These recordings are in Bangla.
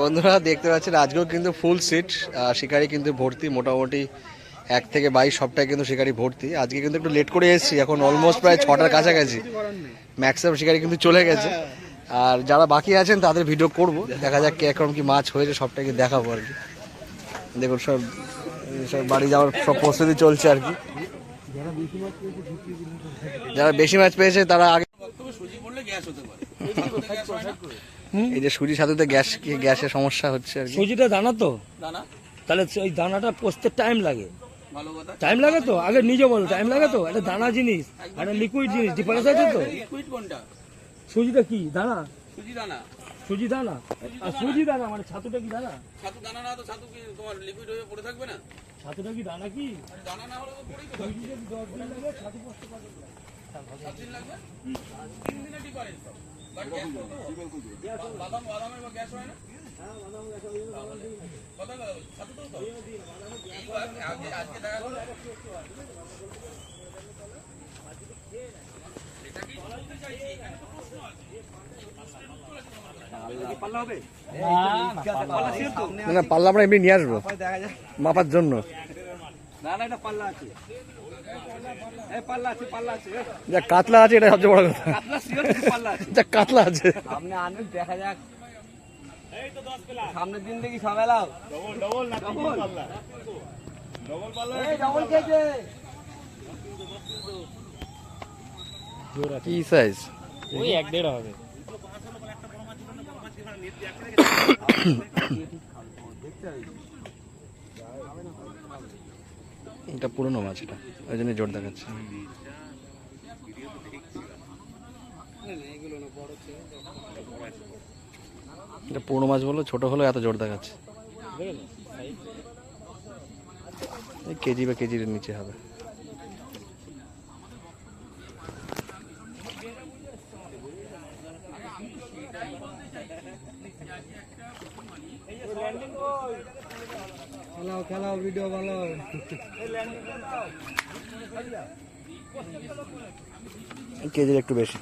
বন্ধুরা দেখতে পাচ্ছেন আজকেও কিন্তু ফুল সিট, শিকারি কিন্তু ভর্তি, মোটামুটি 1 থেকে 22 সবটাই কিন্তু শিকারি ভর্তি। আজকে কিন্তু একটু লেট করে এসেছি, এখন অলমোস্ট প্রায় 6টার কাছাকাছি, ম্যাক্সিমাম শিকারি কিন্তু চলে গেছে। আর যারা বাকি আছেন তাদের ভিডিও করব, দেখা যাক কে এখন কি মাছ হয়েছে সবটাকে দেখাবো আর কি। দেখুন সব সব বাড়ি যাওয়ার সব প্রস্তুতি চলছে আর কি। যারা বেশি মাছ পেয়েছে তারা আগে, এই যে সুজি সাথে গ্যাসের সমস্যা হচ্ছে আর কি। সুজিটা দানা তো দানা, তাহলে ওই দানাটা পোষতে টাইম লাগে, টাইম লাগে তো আগে নিজে বলো, টাইম লাগে তো। একটা দানা জিনিস একটা লিকুইড জিনিস, ডিফারেন্স আছে তো। লিকুইড কোনটা? সুজিটা কি দানা? সুজি দানা। সুজি দানা আর সুজি দানা মানে ছাতুটা কি দানা? ছাতু দানা না তো ছাতু কি তোমার লিকুইড হয়ে পড়ে থাকবে না? ছাতুটা কি দানা? কি দানা না হলে তো পড়েই তো সুজি যদি 10 দিন লাগে ছাতু পোষতে পারবে? 7 দিন লাগবে, 3 দিনে ডিফারেন্স তো। বাট গ্যাস তো বাদামের বা গ্যাস হয় না? হ্যাঁ, বাদাম গ্যাস হয়। কথা ছাতু তো আজকে দেখা গেল এটা কি বলতে চাইছি, এখানে তো প্রশ্ন আছে। পাল্লা হবে না, পাল্লা আমরা এমনি নিয়ে আসবো মাপার জন্য। না না, এটা পাল্লা আছে, এই পাল্লা আছে, পাল্লা আছে। যা কাতলা আছে এটা সবচেয়ে বড় কথা, কাতলা সিওর পাল্লা আছে, যা কাতলা আছে। সামনে আনবেন দেখা যাক। এই তো 10 পেলা সামনের দিন দেখি সবেলাও ডবল না ডবল পাল্লা, ডবল পাল্লা, এই ডবল কেজে কি সাইজ? ওই 1.5 হবে। এটা পুরনো মাছ, এটা ওই জন্য জোর দেখাচ্ছে। এটা পুরনো মাছ বলো, ছোট হলো এত জোর দেখাচ্ছে। কেজি বা কেজির নিচে হবে। খেলাও ভিডিও ভালো। কেজির একটু বেশি।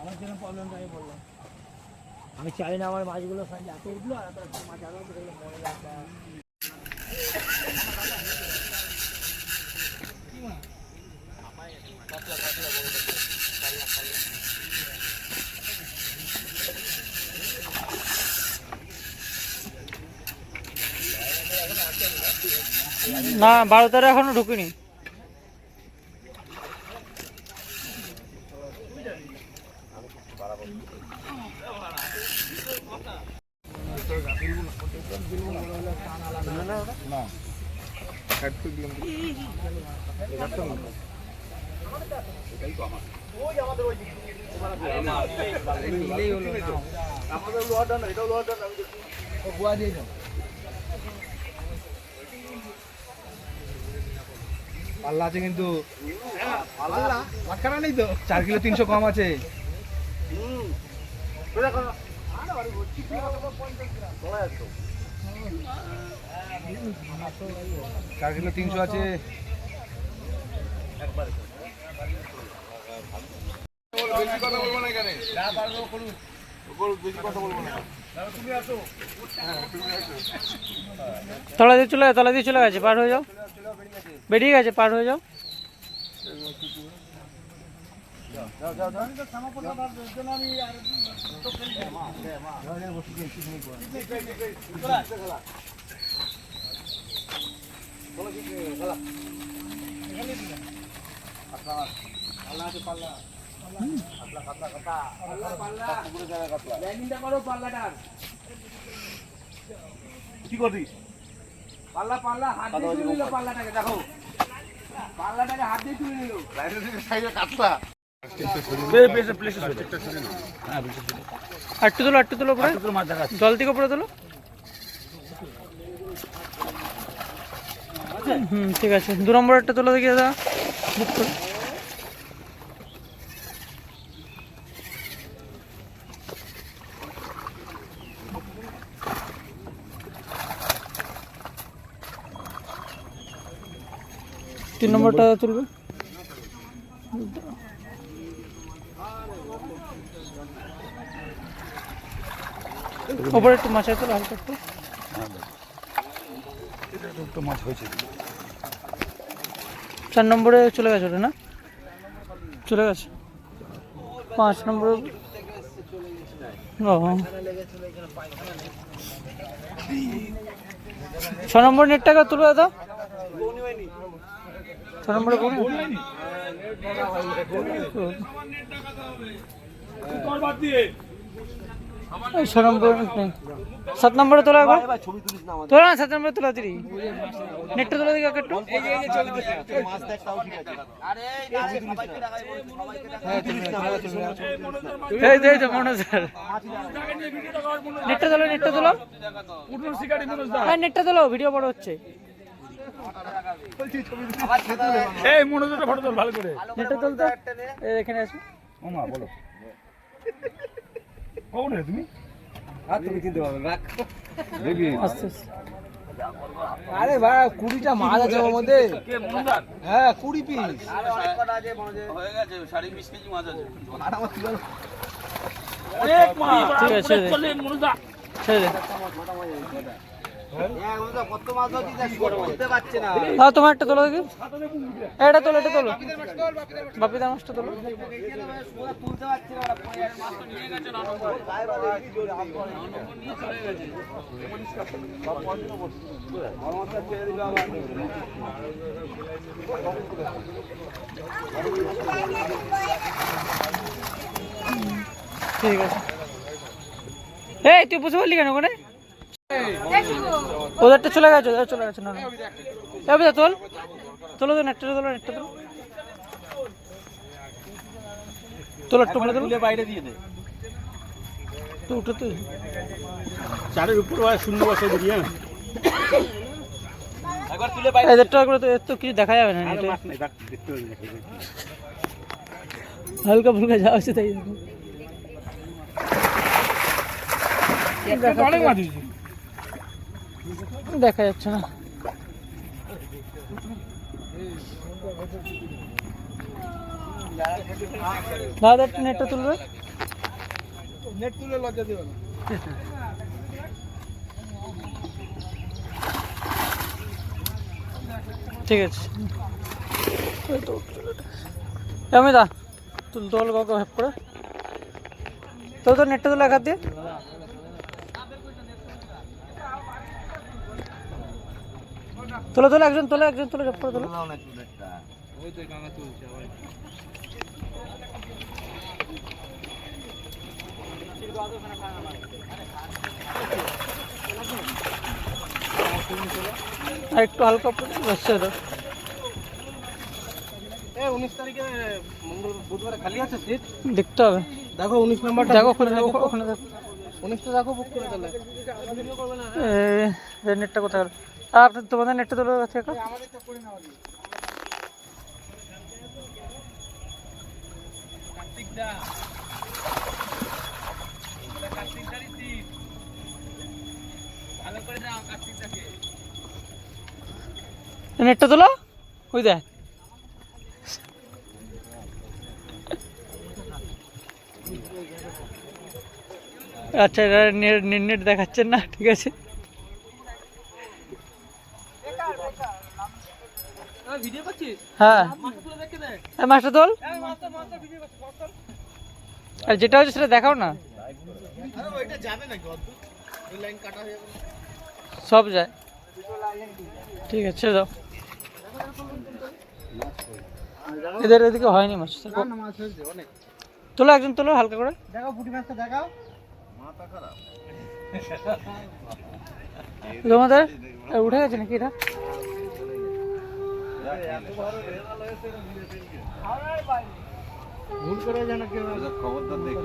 আমার জন্য প্রবলেমটা আমি বললাম, আমি চাই না আমার মাছগুলো এত উঠলো আর মাছ আরো মরে যাচ্ছে। না 12-13 এখনো ঢুকিনি। পাল্লা আছে কিন্তু, পাল্লা মাঝখানে নেই তো, 4 কিলো 300 কম আছে। 4 কিলো 300 আছে। বেশি কথা বলবো না, এখানে যা পারবো করুন, বেশি কথা বলবো না। তুমি আসো, তলা দিয়ে চলে গেছে, পার হয়ে যাও, বেরিয়ে গেছে, পার হয়ে যাও। কি করবি? পাল্লা পাল্লা হাত দিয়ে তুলে নিল, পাল্লাটাকে দেখো, পাল্লাটাকে হাত দিয়ে তুলে নিল। সাইডে কাটলা আটটু তোলো পরে, জল থেকে পরে তোলো। ঠিক আছে, 2 নম্বর একটা তোলো দেখি দাদা। 3 নম্বরটা তুলবে। ওপরে একটু মাছের তোলা হালকা একটু। তো মাছ হয়েছে 4 নম্বরে চলে গেছে ওটা না? চলে গেছে 5 নম্বরে। ও 6 নম্বর নেটটাকে তুলে দাদা। 6 নম্বরে কোন 6 নম্বর নেই। 7 নম্বরে তোলা একবার তোলা না, 7 নম্বরে তোলা দিদি নেটটা তোলা দিকে একটু। এই যে মনে স্যার নেটটা তোলো, নেটটা তোলো, হ্যাঁ নেটটা তোলো, ভিডিও বড় হচ্ছে। এই মনোযোগটা ফটো তোল ভালো করে। নেটটা তুলতে এখানে আছে। ও মা বলো কোন রে তুমি? আর তুমি চিনতে পারবে রাখ দেখি আস্তে আস্তে। আরে ভাই 20টা মাছ আছে ওর মধ্যে। কে মনুদার? হ্যাঁ 20 পিস। হয়ে গেছে 20.5 কেজি মাছ আছে। অনেক মাছ। ঠিক আছে, ছেড়ে দে। চলে মনুদা ছেড়ে দে। দাও তোমার একটা তোলো দেখি। এটা তোলো, এটা তোলো, বাপিদার মাছটা তোলো। ঠিক আছে। এই তুই বুঝতে পারলি কেন ওখানে? ওদেরটা চলে গেছে, ওদের চলে গেছে। না না এবার তোল, তোলো তো নেটটা তোলো, নেটটা তোলো, তোলো টুকরো তোলো, বাইরে দিয়ে দে। তো উঠে তুই চারের উপর শূন্য বসে দিবি। হ্যাঁ একবার তুলে বাইরে এদেরটা করে তো এর তো কিছু দেখা যাবে না নেটে। হালকা ফুলকা যাওয়া হচ্ছে তাই অনেক মাছ হয়েছে। দেখা যাচ্ছে না। দাদা একটু নেটটা তুলবে। নেট তুলে লজ্জা দিও না। ঠিক আছে অমিতা তুল তোল কাউকে হেল্প করে তো নেটটা তুলে এক হাত দিয়ে। তোলো তোলো, একজন তোলো, একজন তোলো, হেল্প করে তোলো। আর একটু হালকা বসছে তো। 19 তারিখে বুধবারে খালি আছে সিট। দেখতে হবে, দেখো 19 নাম্বারটা দেখো ওখানে দেখো, ওখানে দেখো 19টা দেখো বুক করে তাহলে। নেটটা কোথায় গেল? আপনার তোমাদের নেটটা তোলো থেকে। নেটটা তোলো, ওই দেখ। আচ্ছা এটা নেট দেখাচ্ছেন না, ঠিক আছে। হ্যাঁ মাছটা তোল, আর যেটা হচ্ছে সেটা দেখাও না। সব যায়, ঠিক আছে ছেড়ে দাও। এদের এদিকে হয়নি মাছ। তোলো, একজন তোলো হালকা করে। দেখো পুঁটি মাছটা দেখাও। তোমাদের উঠে গেছে নাকি এটা? ভুল করে যেন কেউ খবরদার দেখো।